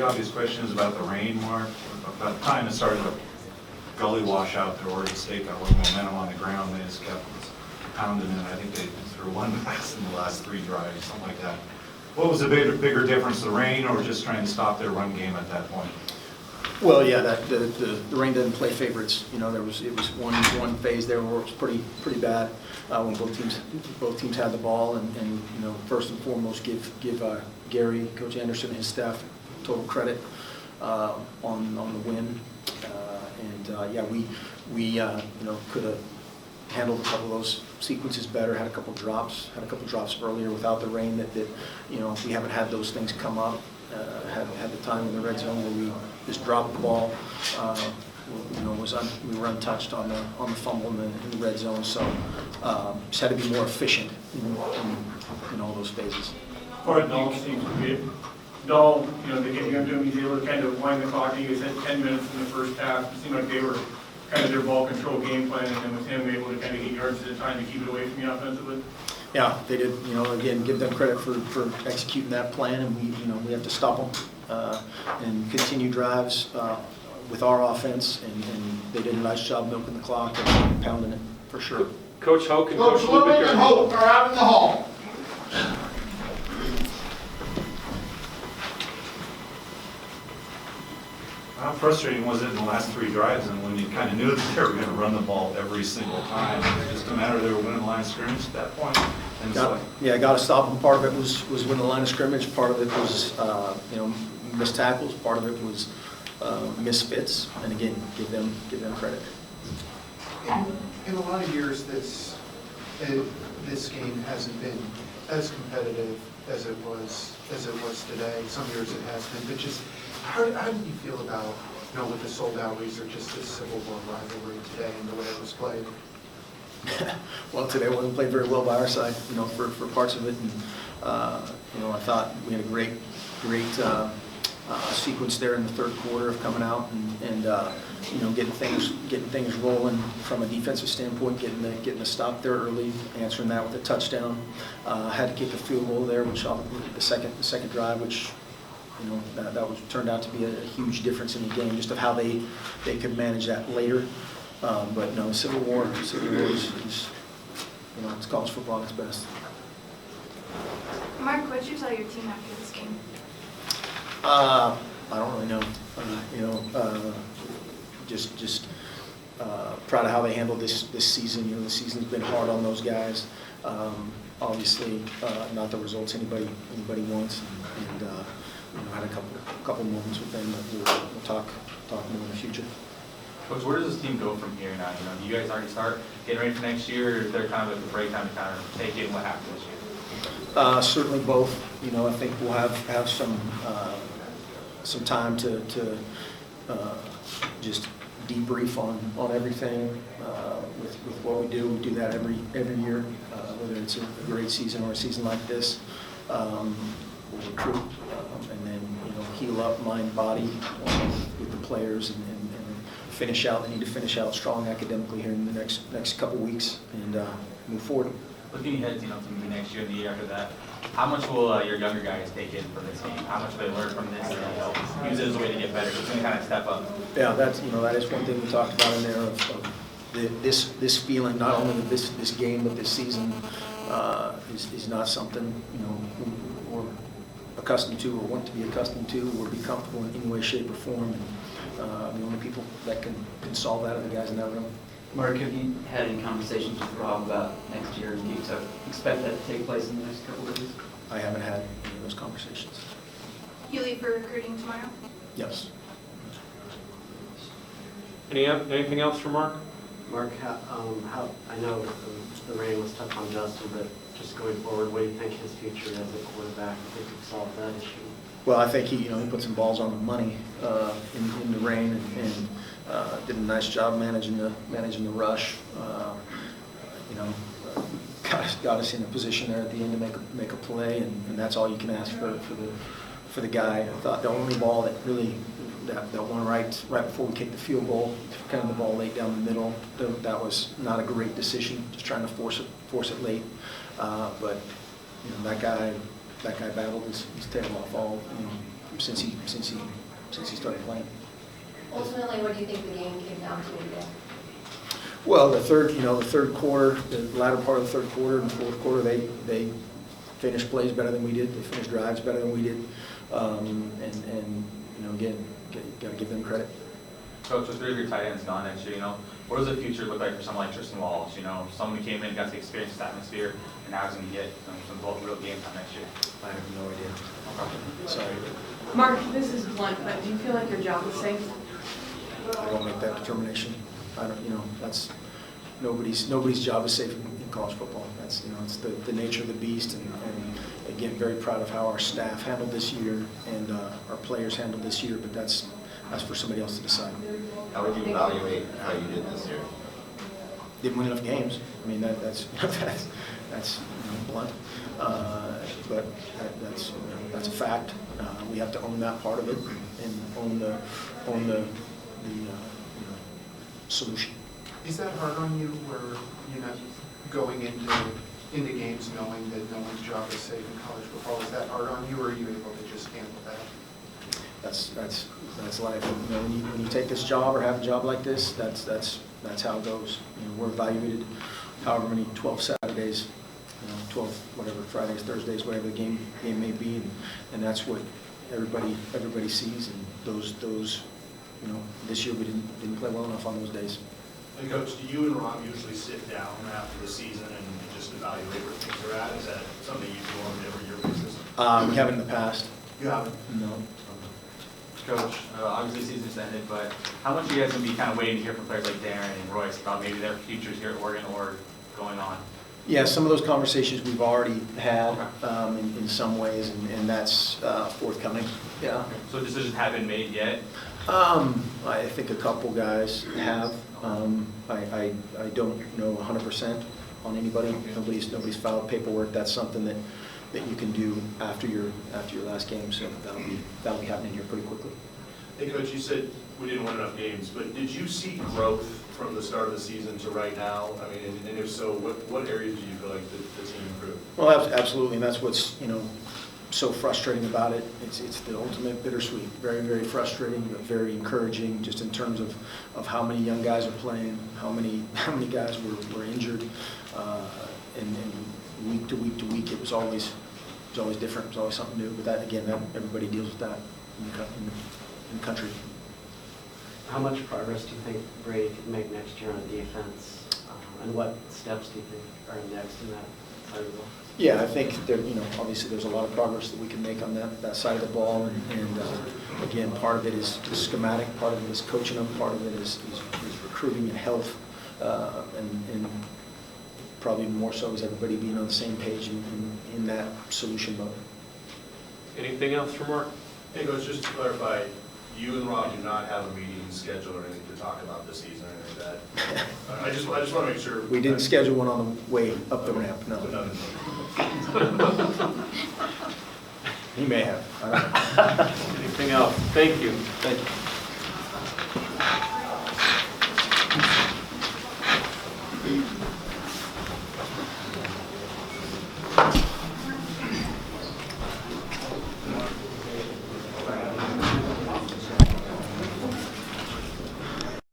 obvious question is about the rain, Mark. About the time it started to gully wash out there, Oregon State got a little momentum on the ground. They just kept pounding it. I think they threw one pass in the last 3 drives, something like that. What was the bigger difference, the rain or just trying to stop their run game at that point? Well, yeah, the rain doesn't play favorites. You know, it was one phase there where it was pretty bad when both teams had the ball, and you know, first and foremost give Gary, Coach Anderson, and his staff total credit on the win. Yeah, we you know, could have handled a couple of those sequences better. Had a couple drops earlier without the rain. That you know, if we haven't had those things come up. Had the time in the red zone where we just dropped the ball. You know, we were untouched on the fumble in the red zone. So just had to be more efficient in all those phases. Or Dahl seems to be. Dahl, you know, they get him to him. He's able to kind of wind the clock. You said 10 minutes in the first half. It seemed like they were kind of their ball control game plan, and with him able to kind of get yards at a time to keep it away from you offensively. Yeah, they did. You know, again, give them credit for executing that plan, and we have to stop them and continue drives with our offense, and they did a nice job milking the clock and pounding it for sure. Coach Hoke and Coach Lubin and Hope are out in the hall. How frustrating was it in the last 3 drives, and when you kind of knew that they were going to run the ball every single time? It was just a matter of they were winning the line of scrimmage at that point. And so, Yeah, got to stop them. Part of it was winning the line of scrimmage. Part of it was you know, missed tackles. Part of it was misfits. And again, give them credit. In a lot of years, this game hasn't been as competitive as it was today. Some years it has been, but just how do you feel about, you know, with the sold-out research, just this Civil War rivalry today and the way it was played? Well, today wasn't played very well by our side, you know, for parts of it, and you know, I thought we had a great sequence there in the third quarter of coming out and you know, getting things rolling from a defensive standpoint, getting the stop there early, answering that with a touchdown. Had to kick a field goal there, which the second drive, which, you know, that turned out to be a huge difference in the game, just of how they could manage that later. But no, Civil War is, you know, it's college football at its best. Mark, what did you tell your team after this game? I don't really know. You know, just proud of how they handled this season. You know, the season's been hard on those guys. Obviously, not the results anybody wants, and you know, had a couple moments with them that we'll talk more in the future. Coach, where does this team go from here now? You know, do you guys already start getting ready for next year, or is there kind of like a break time to kind of take in what happened this year? Certainly both. You know, I think we'll have some time to just debrief on everything with what we do. We do that every year, whether it's a great season or a season like this. We'll recruit and then, you know, heal up mind, body with the players and finish out. They need to finish out strong academically here in the next couple weeks and move forward. Looking ahead, you know, to maybe next year and the year after that, how much will your younger guys take in from this game? How much will they learn from this and, you know, use it as a way to get better? Who's going to kind of step up? Yeah, that is one thing we talked about in there of this feeling, not only of this game but this season is not something, you know, we're accustomed to or want to be accustomed to or be comfortable in any way, shape, or form. And the only people that can solve that are the guys in that room. Mark, have you had any conversations with Rob about next year? Do you expect that to take place in the next couple of weeks? I haven't had any of those conversations. You leave for recruiting tomorrow? Yes. Anything else for Mark? Mark, I know the rain was tough on Justin, but just going forward, what do you think his future as a quarterback? I think we've solved that issue. Well, I think he put some balls on the money in the rain and did a nice job managing the rush. You know, got us in a position there at the end to make a play, and that's all you can ask for the guy. I thought the only ball that really that one right before we kicked the field goal, kind of the ball late down the middle. That was not a great decision, just trying to force it late. But you know, that guy battled his tail off all since he started playing. Ultimately, what do you think the game came down to today? Well, the third quarter, the latter part of the third quarter and the fourth quarter, they finished plays better than we did. They finished drives better than we did. Again, got to give them credit. Coach, with 3 of your tight ends gone next year, what does the future look like for someone like Tristan Walsh? Someone who came in, got to experience this atmosphere, and now is going to get some real game time next year. I have no idea. Okay. Sorry. Mark, this is blunt, but do you feel like your job is safe? I don't make that determination. I don't, that's, nobody's job is safe in college football. That's, it's the nature of the beast, and again, very proud of how our staff handled this year and our players handled this year, but that's for somebody else to decide. How would you evaluate how you did this year? Didn't win enough games. I mean, that's blunt, but that's a fact. We have to own that part of it and own the solution. Is that hard on you, where you're not going into games knowing that no one's job is safe in college football? Is that hard on you, or are you able to just handle that? That's life. When you take this job or have a job like this, that's how it goes. We're evaluated however many 12 Saturdays, 12 whatever Fridays, Thursdays, whatever the game may be, and that's what everybody sees. And those this year we didn't play well enough on those days. And Coach, do you and Rob usually sit down after the season and just evaluate where things are at? Is that something you do on every year basis? We haven't in the past. You haven't? No. Coach, obviously the season's ended, but how much are you guys going to be kind of waiting to hear from players like Darren and Royce about maybe their futures here at Oregon or going on? Yeah, some of those conversations we've already had Okay. in some ways, and that's forthcoming. Yeah. So decisions haven't made yet? I think a couple guys have. I don't know 100% on anybody. Nobody's filed paperwork. That's something that you can do after your last game. So that'll be happening here pretty quickly. Hey, Coach, you said we didn't win enough games, but did you see growth from the start of the season to right now? I mean, and if so, what areas do you feel like the team improved? Well, absolutely, and that's what's so frustrating about it. It's the ultimate bittersweet. Very, very frustrating, but very encouraging, just in terms of how many young guys are playing, how many guys were injured, and week to week to week, it was always different. It was always something new. But that, again, everybody deals with that in the country. How much progress do you think Brady can make next year on defense? And what steps do you think are next in that side of the ball? Yeah, I think obviously there's a lot of progress that we can make on that side of the ball, and again, part of it is schematic, part of it is coaching them, part of it is recruiting and health, and probably more so is everybody being on the same page in that solution mode. Anything else from Mark? Hey, Coach, just to clarify, you and Rob do not have a meeting scheduled or anything to talk about this season or anything like that? I just want to make sure. We didn't schedule one on the way up the ramp, no. He may have. I don't know. Anything else? Thank you. Thank you.